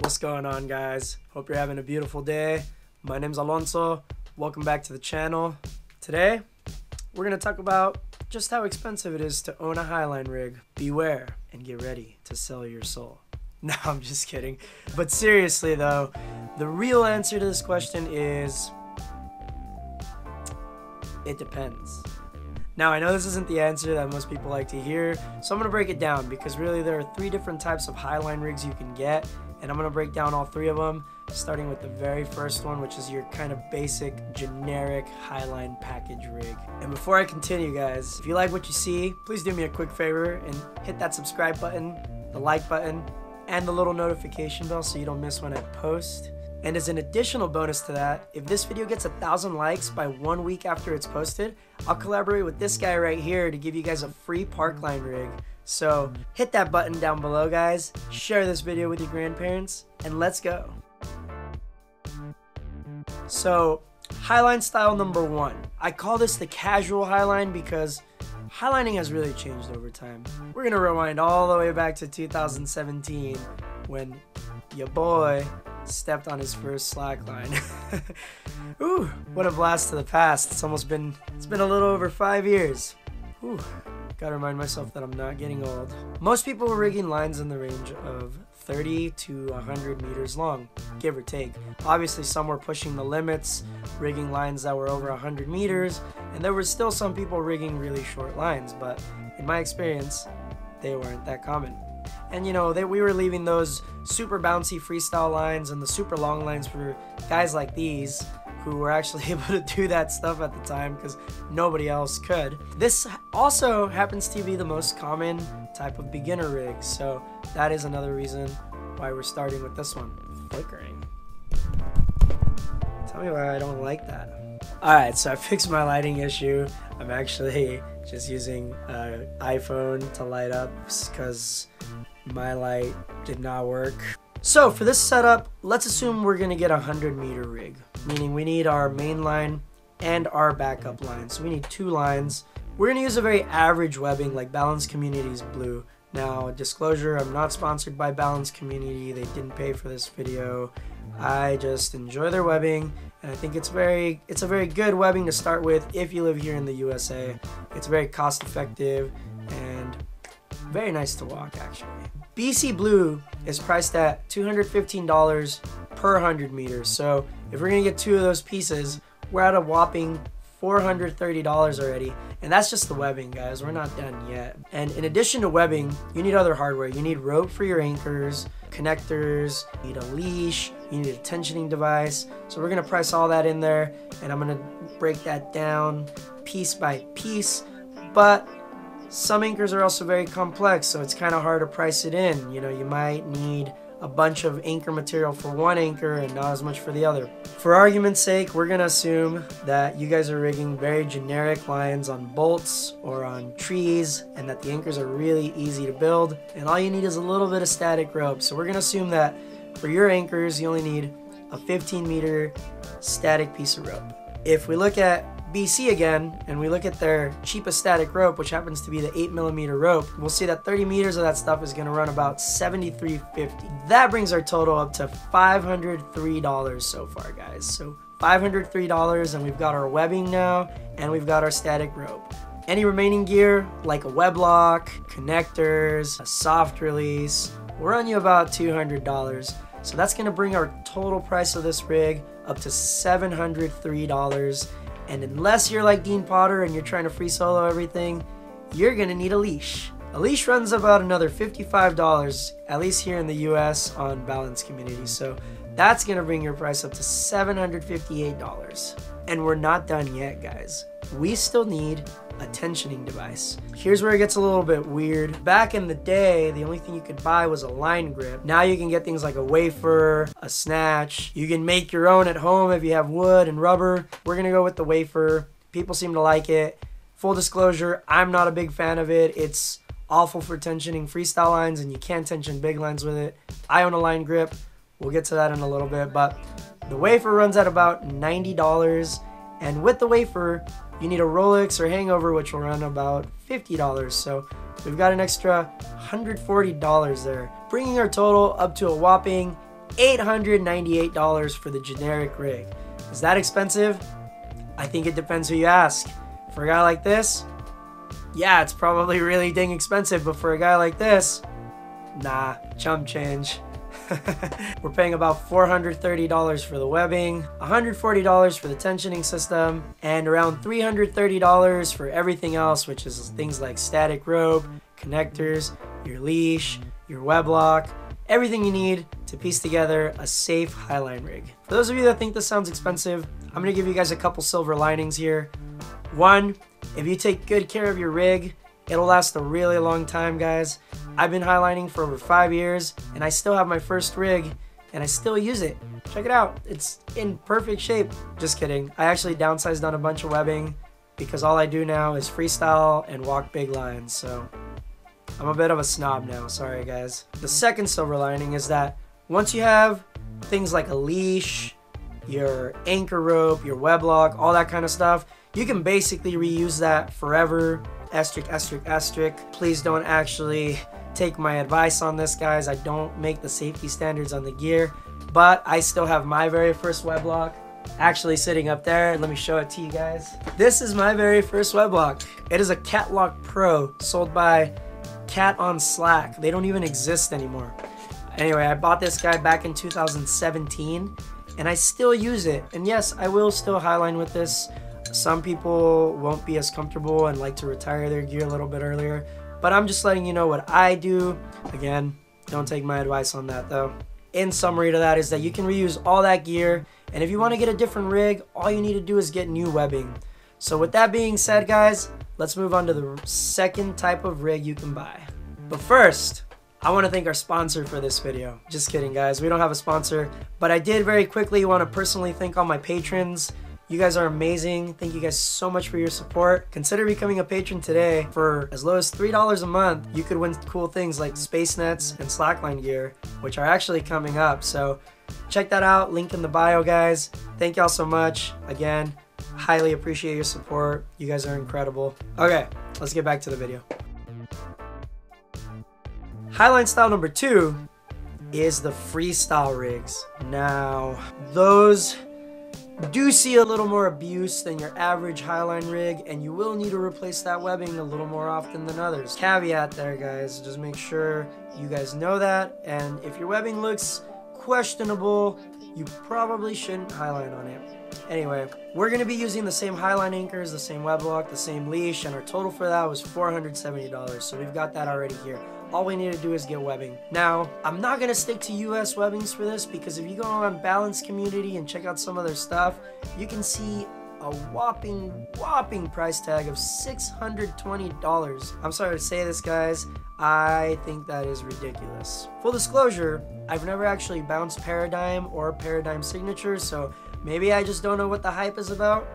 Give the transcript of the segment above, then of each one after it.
What's going on, guys? Hope you're having a beautiful day. My name's Alonso. Welcome back to the channel. Today, we're going to talk about just how expensive it is to own a Highline rig. Beware and get ready to sell your soul. No, I'm just kidding. But seriously though, the real answer to this question is, it depends. Now, I know this isn't the answer that most people like to hear, so I'm going to break it down because really there are 3 different types of Highline rigs you can get, and I'm going to break down all 3 of them, starting with the very first one, which is your kind of basic, generic Highline package rig. And before I continue, guys, if you like what you see, please do me a quick favor and hit that subscribe button, the like button, and the little notification bell so you don't miss when I post. And as an additional bonus to that, if this video gets 1,000 likes by 1 week after it's posted, I'll collaborate with this guy right here to give you guys a free Parkline rig. So hit that button down below, guys, share this video with your grandparents, and let's go. So Highline style number 1. I call this the casual Highline because highlining has really changed over time. We're gonna rewind all the way back to 2017 when your boy stepped on his first slackline. Ooh, what a blast to the past. It's been a little over 5 years. Ooh, gotta remind myself that I'm not getting old. Most people were rigging lines in the range of 30 to 100 meters long, give or take. Obviously some were pushing the limits, rigging lines that were over 100 meters, and there were still some people rigging really short lines, but in my experience, they weren't that common. And you know, we were leaving those super bouncy freestyle lines and the super long lines for guys like these who were actually able to do that stuff at the time because nobody else could. This also happens to be the most common type of beginner rig, so that is another reason why we're starting with this one. Flickering. Tell me why I don't like that. Alright, so I fixed my lighting issue. I'm actually just using an iPhone to light up because my light did not work. So for this setup, let's assume we're gonna get a 100-meter rig, meaning we need our main line and our backup line. So we need 2 lines. We're gonna use a very average webbing like Balance Community's blue. Now, disclosure, I'm not sponsored by Balance Community. They didn't pay for this video. I just enjoy their webbing, and I think it's a very good webbing to start with if you live here in the USA. It's very cost effective and very nice to walk, actually. BC Blue is priced at $215 per 100 meters. So if we're gonna get 2 of those pieces, we're at a whopping $430 already. And that's just the webbing, guys. We're not done yet. And in addition to webbing, you need other hardware. You need rope for your anchors, connectors, you need a leash, you need a tensioning device. So we're gonna price all that in there, and I'm gonna break that down piece by piece. But some anchors are also very complex, so it's kind of hard to price it in. You know, you might need a bunch of anchor material for one anchor and not as much for the other. For argument's sake, we're gonna assume that you guys are rigging very generic lines on bolts or on trees and that the anchors are really easy to build and all you need is a little bit of static rope. So we're gonna assume that for your anchors, you only need a 15-meter static piece of rope. If we look at BC again, and we look at their cheapest static rope, which happens to be the 8mm rope, we'll see that 30 meters of that stuff is going to run about $73.50. That brings our total up to $503 so far, guys. So $503, and we've got our webbing now, and we've got our static rope. Any remaining gear, like a web lock, connectors, a soft release, will run you about $200. So that's going to bring our total price of this rig up to $703. And unless you're like Dean Potter and you're trying to free solo everything, you're gonna need a leash. A leash runs about another $55, at least here in the US on Balance Community. So that's gonna bring your price up to $758. And we're not done yet, guys. We still need a tensioning device. Here's where it gets a little bit weird. Back in the day, the only thing you could buy was a line grip. Now you can get things like a wafer, a snatch. You can make your own at home if you have wood and rubber. We're gonna go with the wafer. People seem to like it. Full disclosure, I'm not a big fan of it. It's awful for tensioning freestyle lines and you can't tension big lines with it. I own a line grip. We'll get to that in a little bit, but the wafer runs at about $90. And with the wafer, you need a Rolex or hangover, which will run about $50. So we've got an extra $140 there, bringing our total up to a whopping $898 for the generic rig. Is that expensive? I think it depends who you ask. For a guy like this, yeah, it's probably really dang expensive, but for a guy like this, nah, chump change. We're paying about $430 for the webbing, $140 for the tensioning system, and around $330 for everything else, which is things like static rope, connectors, your leash, your web lock, everything you need to piece together a safe Highline rig. For those of you that think this sounds expensive, I'm going to give you guys a couple silver linings here. One, if you take good care of your rig, it'll last a really long time, guys. I've been highlining for over 5 years, and I still have my first rig, and I still use it. Check it out. It's in perfect shape. Just kidding. I actually downsized on a bunch of webbing because all I do now is freestyle and walk big lines, so I'm a bit of a snob now. Sorry, guys. The second silver lining is that once you have things like a leash, your anchor rope, your web lock, all that kind of stuff, you can basically reuse that forever. Asterisk, asterisk, asterisk. Please don't actually take my advice on this, guys. I don't make the safety standards on the gear, but I still have my very first web lock actually sitting up there. Let me show it to you guys. This is my very first web lock. It is a Catlock Pro sold by Cat on Slack. They don't even exist anymore. Anyway, I bought this guy back in 2017 and I still use it. And yes, I will still highline with this. Some people won't be as comfortable and like to retire their gear a little bit earlier, but I'm just letting you know what I do. Again, don't take my advice on that though. In summary to that is that you can reuse all that gear, and if you want to get a different rig, all you need to do is get new webbing. So with that being said, guys, let's move on to the second type of rig you can buy. But first, I want to thank our sponsor for this video. Just kidding, guys. We don't have a sponsor, but I did very quickly want to personally thank all my patrons. You guys are amazing. Thank you guys so much for your support. Consider becoming a patron today. For as low as $3 a month, you could win cool things like space nets and slackline gear, which are actually coming up. So check that out. Link in the bio, guys. Thank y'all so much. Again, highly appreciate your support. You guys are incredible. Okay, let's get back to the video. Highline style number 2 is the freestyle rigs. Now, those do see a little more abuse than your average Highline rig, and you will need to replace that webbing a little more often than others. Caveat there, guys. Just make sure you guys know that, and if your webbing looks questionable, you probably shouldn't Highline on it. Anyway, we're going to be using the same Highline anchors, the same web lock, the same leash, and our total for that was $470, so we've got that already here. All we need to do is get webbing. Now, I'm not going to stick to US webbings for this, because if you go on Balance Community and check out some of their stuff, you can see a whopping price tag of $620. I'm sorry to say this, guys. I think that is ridiculous. Full disclosure, I've never actually bounced Paradigm or Paradigm Signature, so maybe I just don't know what the hype is about.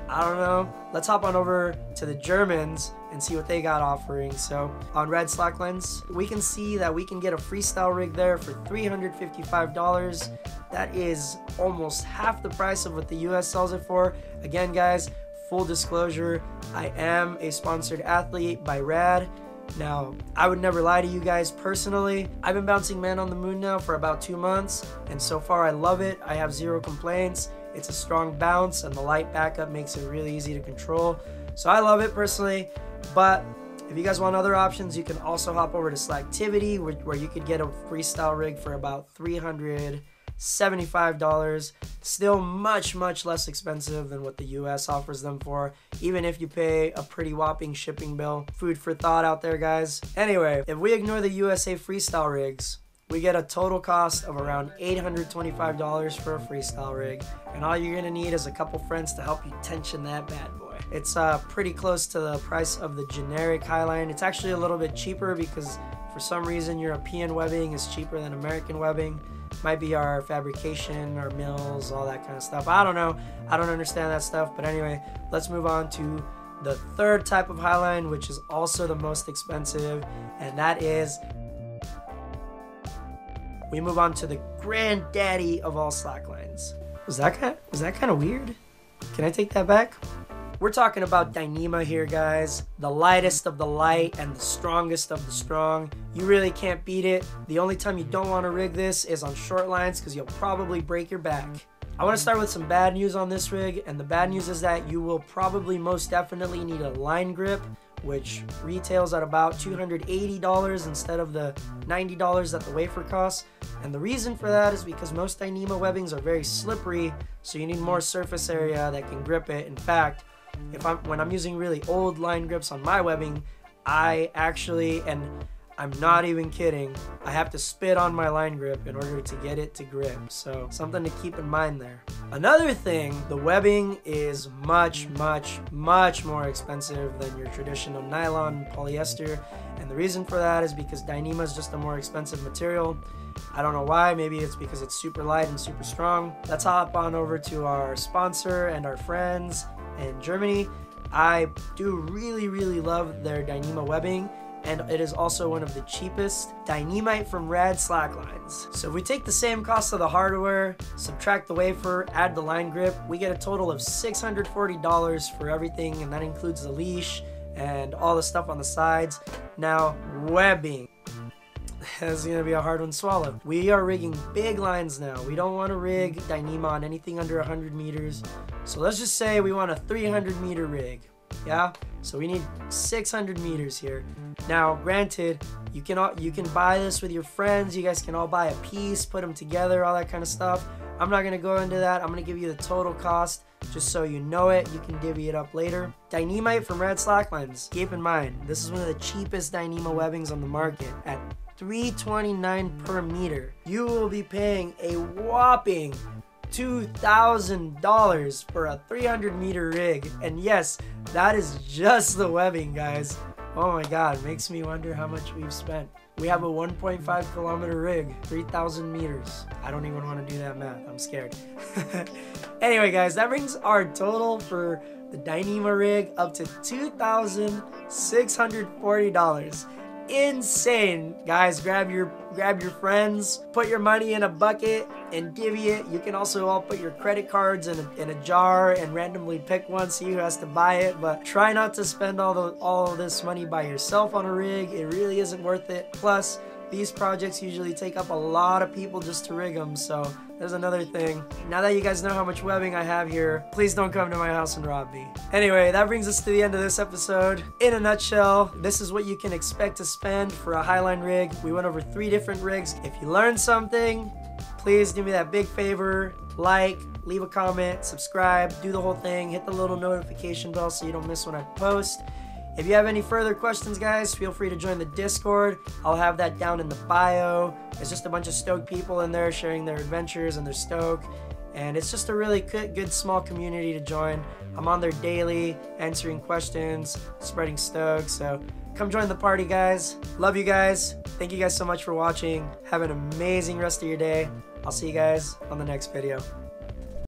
I don't know. Let's hop on over to the Germans and see what they got offering. So on Red Slacklines, we can see that we can get a freestyle rig there for $355. That is almost half the price of what the US sells it for. Again, guys, full disclosure, I am a sponsored athlete by Rad. Now, I would never lie to you guys personally. I've been bouncing Man on the Moon now for about 2 months, and so far I love it. I have zero complaints. It's a strong bounce, and the light backup makes it really easy to control. So I love it personally, but if you guys want other options, you can also hop over to Slacktivity, where you could get a freestyle rig for about $375. Still much less expensive than what the US offers them for, even if you pay a pretty whopping shipping bill. Food for thought out there, guys. Anyway, if we ignore the USA freestyle rigs, we get a total cost of around $825 for a freestyle rig, and all you're gonna need is a couple friends to help you tension that bad boy. It's pretty close to the price of the generic Highline. It's actually a little bit cheaper because for some reason European webbing is cheaper than American webbing. Might be our fabrication, our mills, all that kind of stuff. I don't know. I don't understand that stuff. But anyway, let's move on to the third type of Highline, which is also the most expensive, and that is, we move on to the granddaddy of all slacklines. Was that kind of weird? Can I take that back? We're talking about Dyneema here, guys. The lightest of the light and the strongest of the strong. You really can't beat it. The only time you don't want to rig this is on short lines because you'll probably break your back. I want to start with some bad news on this rig, and the bad news is that you will probably most definitely need a line grip, which retails at about $280 instead of the $90 that the wafer costs. And the reason for that is because most Dyneema webbings are very slippery, so you need more surface area that can grip it. In fact, when I'm using really old line grips on my webbing, I actually, and I'm not even kidding, I have to spit on my line grip in order to get it to grip. So something to keep in mind there. Another thing, the webbing is much more expensive than your traditional nylon and polyester. And the reason for that is because Dyneema is just a more expensive material. I don't know why, maybe it's because it's super light and super strong. Let's hop on over to our sponsor and our friends in Germany. I do really love their Dyneema webbing, and it is also one of the cheapest. Dyneemite from Rad Slacklines. So if we take the same cost of the hardware, subtract the wafer, add the line grip, we get a total of $640 for everything, and that includes the leash and all the stuff on the sides. Now, webbing. This is gonna be a hard one to swallow. We are rigging big lines now. We don't want to rig Dyneema on anything under 100 meters. So let's just say we want a 300 meter rig. Yeah, so we need 600 meters here. Now, granted, you can buy this with your friends. You guys can all buy a piece, put them together, all that kind of stuff. I'm not gonna go into that. I'm gonna give you the total cost just so you know it. You can divvy it up later. Dyneemite from Rad Slacklines. Keep in mind, this is one of the cheapest Dyneema webbings on the market at $329 per meter. You will be paying a whopping $2,000 for a 300 meter rig. And yes, that is just the webbing, guys. Oh my god, it makes me wonder how much we've spent. We have a 1.5 kilometer rig, 3,000 meters. I don't even want to do that math, I'm scared. Anyway guys, that brings our total for the Dyneema rig up to $2,640. Insane, guys. Grab your friends, put your money in a bucket and divvy it. You can also all put your credit cards in a jar and randomly pick one, see who has to buy it. But try not to spend all of this money by yourself on a rig. It really isn't worth it. Plus, these projects usually take up a lot of people just to rig them, so there's another thing. Now that you guys know how much webbing I have here, please don't come to my house and rob me. Anyway, that brings us to the end of this episode. In a nutshell, this is what you can expect to spend for a Highline rig. We went over 3 different rigs. If you learned something, please do me that big favor. Like, leave a comment, subscribe, do the whole thing. Hit the little notification bell so you don't miss when I post. If you have any further questions, guys, feel free to join the Discord. I'll have that down in the bio. It's just a bunch of stoked people in there sharing their adventures and their stoke. And it's just a really good small community to join. I'm on there daily, answering questions, spreading stoke. So come join the party, guys. Love you guys. Thank you guys so much for watching. Have an amazing rest of your day. I'll see you guys on the next video.